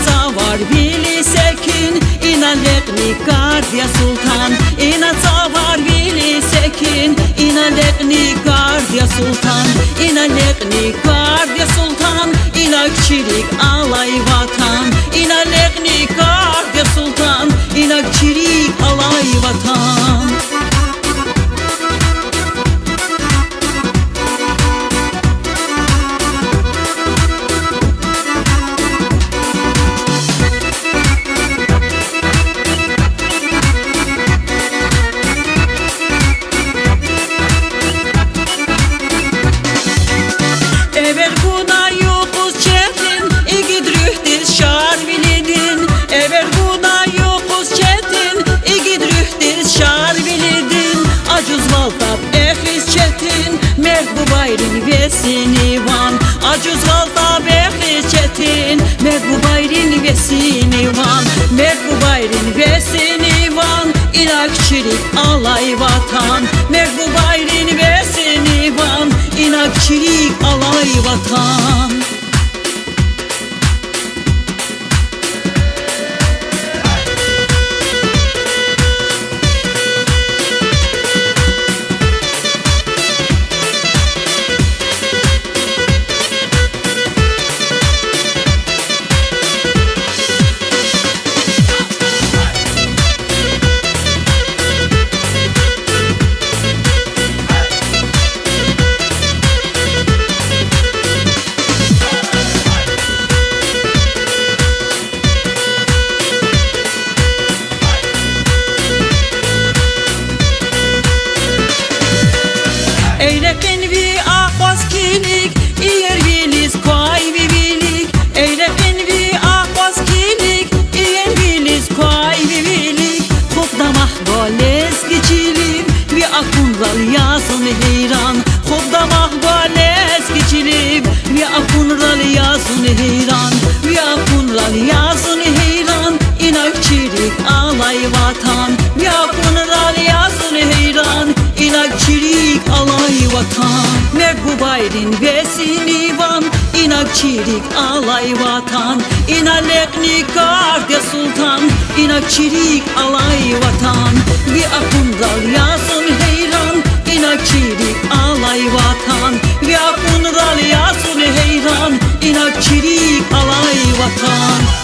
cavar Vili Sekin, ina lekni Gardia Sultan. Ina cavar Vili Sekin, ina lekni Gardia Sultan. Ina lekni Gardia Sultan, ina kişilik alay vatan. Ina lekni Gardia Sultan, ina kişilik alay vatan. Mergubayrin vesinivan, acuz valda behri çetin. Mergubayrin vesinivan, mergubayrin vesinivan, inakçilik alay vatan. Mergubayrin vesinivan, inakçilik alay vatan. Eylekin vi ahvaz kilik, iyer vilis koy vi vilik. Eylekin vi ahvaz kilik, iyer vilis koy vi vilik. Xobda mahgoles geçilim, vi akunral yazın heyran. Xobda mahgoles geçilim, vi akunral yazın heyran. Vi akunral yazın heyran, inakçilik alay vatan. Vi akunral yazın heyran, inakçilik alay vatan. Mergubayrin vesinivan, inakçilik alay vatan. İnalekni Gardia Sultan, inakçilik alay vatan. Vi akunral yazın heyran, inakçilik alay vatan. Vi akunral yazın heyran, inakçilik alay vatan.